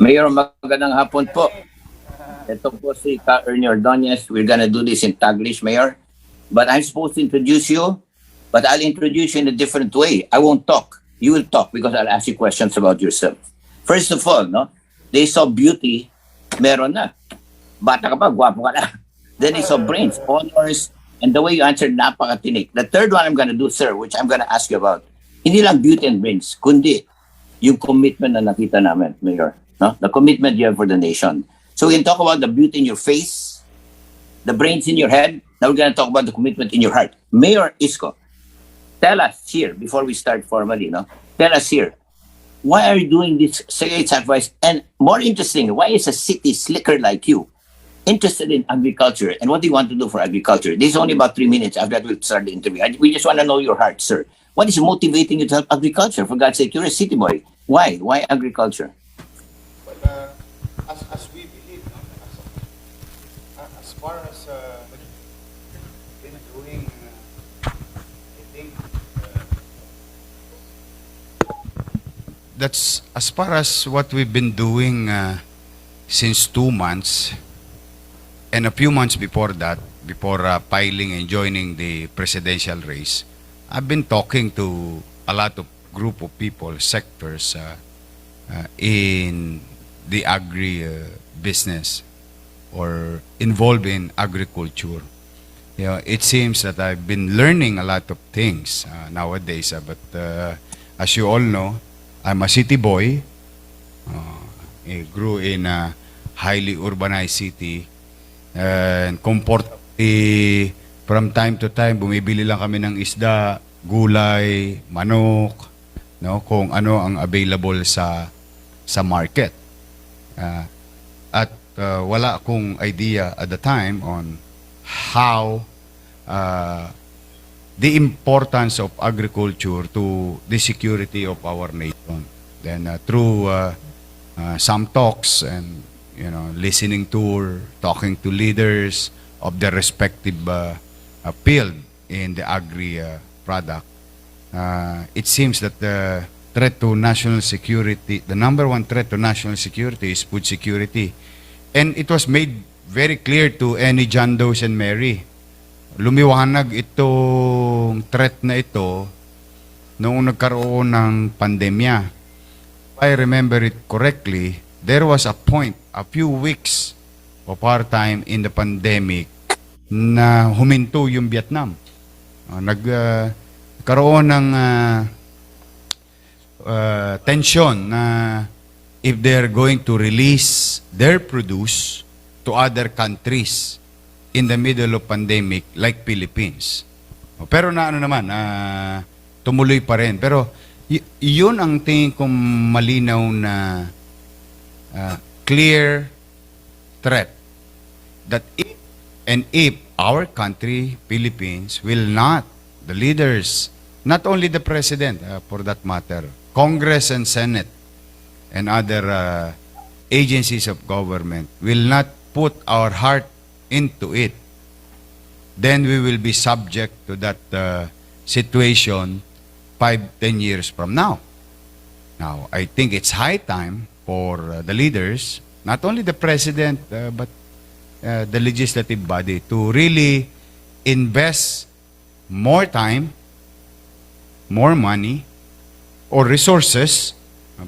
Mayor, magandang hapon po. Ito po si Ka Ernie Ordonez. We're gonna do this in Taglish, Mayor. But I'm supposed to introduce you, but I'll introduce you in a different way. I won't talk. You will talk because I'll ask you questions about yourself. First of all, no, they saw beauty, meron na. Bata ka pa, gwapo ka na. Then they saw brains, honors, and the way you answered, napakatinik. The third one I'm gonna do, sir, which I'm gonna ask you about, hindi lang beauty and brains, kundi yung commitment na nakita namin, Mayor. No? The commitment you have for the nation. So we can talk about the beauty in your face, the brains in your head. Now we're going to talk about the commitment in your heart. Mayor Isko, tell us here, before we start formally, no? Tell us here, why are you doing this great sacrifice? And more interesting, why is a city slicker like you interested in agriculture? And what do you want to do for agriculture? This is only about 3 minutes. After that, we'll start the interview. We just want to know your heart, sir. What is motivating you to help agriculture? For God's sake, you're a city boy. Why? Why agriculture? As we believe, no? As far as been doing, I think that's as far as what we've been doing since 2 months, and a few months before that, before piling and joining the presidential race. I've been talking to a lot of group of people, sectors in the agri business or involved in agriculture. You know, it seems that I've been learning a lot of things nowadays. But as you all know, I'm a city boy. I grew in a highly urbanized city and comfortably from time to time bumibili lang kami ng isda, gulay, manok, no, kung ano ang available sa market. At wala akong idea at the time on how the importance of agriculture to the security of our nation. Then through some talks and listening tour, talking to leaders of the respective field in the agri product, it seems that the threat to national security, the number one threat to national security is food security. And it was made very clear to any John Does and Mary. Lumiwanag itong threat na ito noong nagkaroon ng pandemya. If I remember it correctly, there was a point, a few weeks of our time in the pandemic na huminto yung Vietnam. Nagkaroon ng tension na if they're going to release their produce to other countries in the middle of pandemic like Philippines. Pero tumuloy pa rin. Pero yun ang tingin kong malinaw na clear threat that if our country, Philippines, will not, the leaders, not only the president for that matter, Congress and Senate and other agencies of government will not put our heart into it, then we will be subject to that situation 5-10 years from now. Now, I think it's high time for the leaders, not only the president, but the legislative body, to really invest more time, more money, or resources,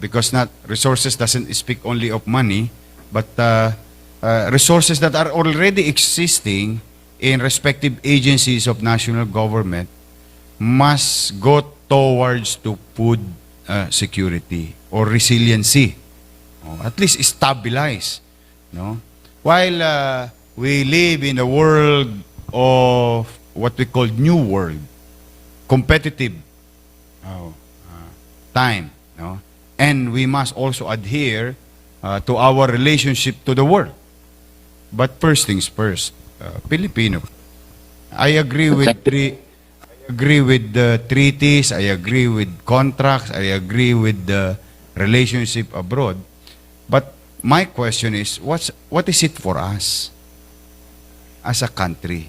because not resources doesn't speak only of money, but resources that are already existing in respective agencies of national government must go towards to food security or resiliency, at least stabilize. No? While we live in a world of what we call new world, competitive time, no? And we must also adhere to our relationship to the world. But first things first, Filipino. I agree with the treaties, I agree with contracts, I agree with the relationship abroad. But my question is, what is it for us as a country?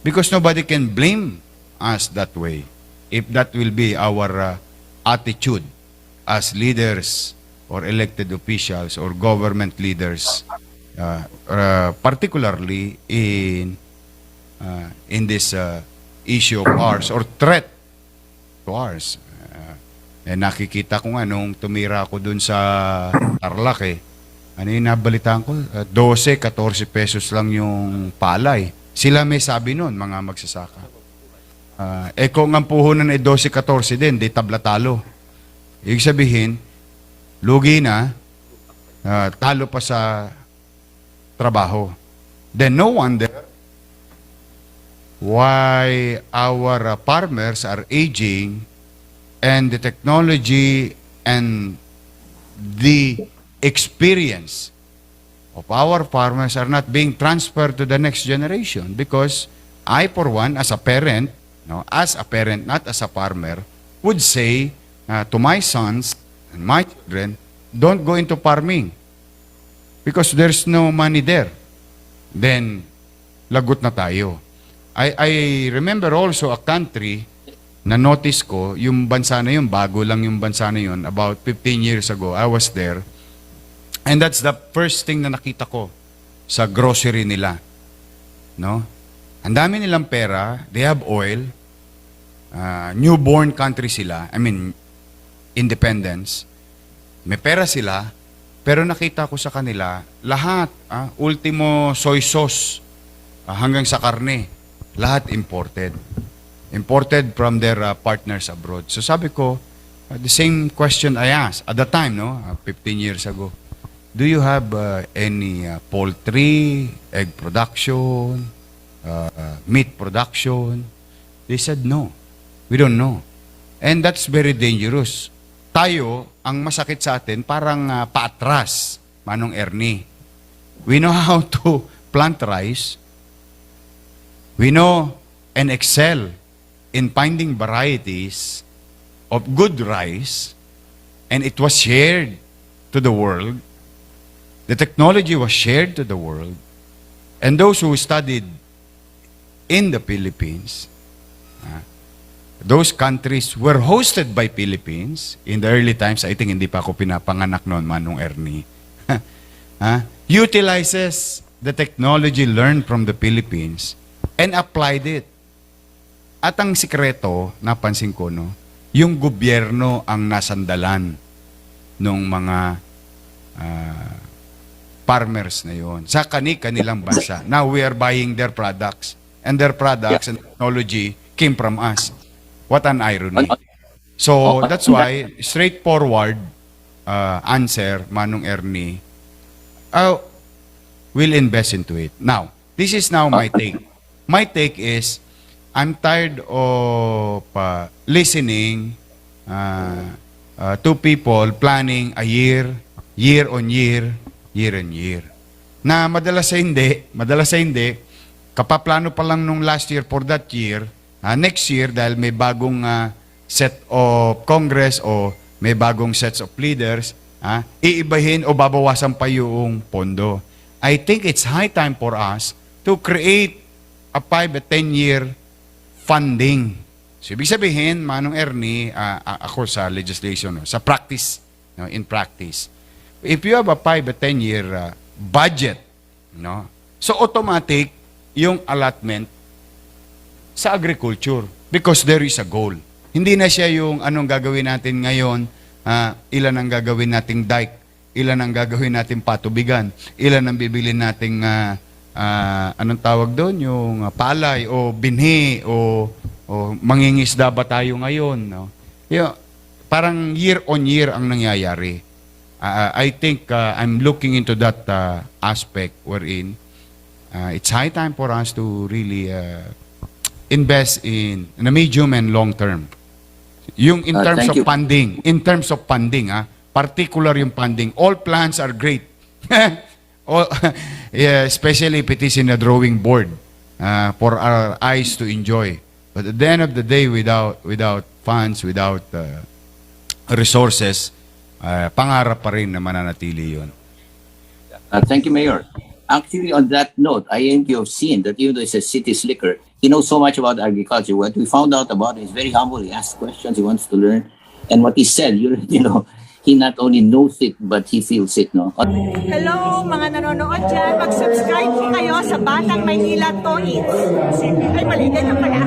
Because nobody can blame us that way if that will be our attitude as leaders or elected officials or government leaders, particularly in this issue of ours or threat to ours. Nakikita ko nga nung tumira ako dun sa Tarlac ano yung nabalitaan ko? 12, 14 pesos lang yung palay. Sila may sabi nun, mga magsasaka. Kung ang puhunan ay 12, 14 din, di tabla-talo. Ibig sabihin, lugi na, talo pa sa trabaho. Then no wonder why our farmers are aging and the technology and the experience of our farmers are not being transferred to the next generation, because I, for one, as a parent, not as a farmer, would say to my sons and my children, don't go into farming because there's no money there. Then, lagot na tayo. I remember also a country na notice ko, yung bansa na yun, bago lang yung bansa na yun, about 15 years ago, I was there. And that's the first thing na nakita ko sa grocery nila. No? Ang dami nilang pera, they have oil, newborn country sila, independence. May pera sila, pero nakita ko sa kanila, lahat, ultimo soy sauce, hanggang sa karne, lahat imported. Imported from their partners abroad. So sabi ko, the same question I asked at the time, 15 years ago. Do you have any poultry, egg production, meat production? They said no. We don't know. And that's very dangerous. Tayo, ang masakit sa atin, parang paatras, Manong Ernie. We know how to plant rice. We know and excel in finding varieties of good rice, and it was shared to the world. The technology was shared to the world. And those who studied in the Philippines, those countries were hosted by Philippines in the early times. I think hindi pa ako pinapanganak noon, Manong Ernie. Utilizes the technology learned from the Philippines and applied it. At ang sikreto, napansin ko, yung gobyerno ang nasandalan ng mga farmers na yon sa kanilang bansa. Now we are buying their products, and their products and technology came from us. What an irony. So that's why straightforward answer, Manong Ernie, will invest into it. Now, this is now my take. My take is I'm tired of listening to people planning a year on year on year. Na madalas sa hindi, kapaplano pa lang nung last year for that year, next year, dahil may bagong set of Congress o may bagong sets of leaders, iibahin o babawasan pa yung pondo. I think it's high time for us to create a 5 or 10-year funding. So, ibig sabihin, Manong Ernie, ako sa legislation, sa practice, in practice, if you have a 5 or 10-year budget, so automatic yung allotment sa agriculture because there is a goal. Hindi na siya yung anong gagawin natin ngayon, ilan ang gagawin nating dike, ilan ang gagawin nating patubigan, ilan ang bibilin nating anong tawag doon, yung palay o binhi o mangingisda ba tayo ngayon. Parang year on year ang nangyayari. I think I'm looking into that aspect wherein it's high time for us to really invest in a medium and long term. Yung in terms of funding, particular yung funding, all plans are great. Especially if it is in a drawing board for our eyes to enjoy. But at the end of the day, without funds, without resources, pangarap pa rin na mananatili yun. Thank you, Mayor. Actually, on that note, I think you have seen that even though it's a city slicker, he knows so much about agriculture. What we found out about him is very humble. He asks questions, he wants to learn. And what he said, he not only knows it, but he feels it, no? Hello mga nanonood dyan, mag-subscribe po kayo sa Batang Maynila Toys. Ay, mali, ganyan pala.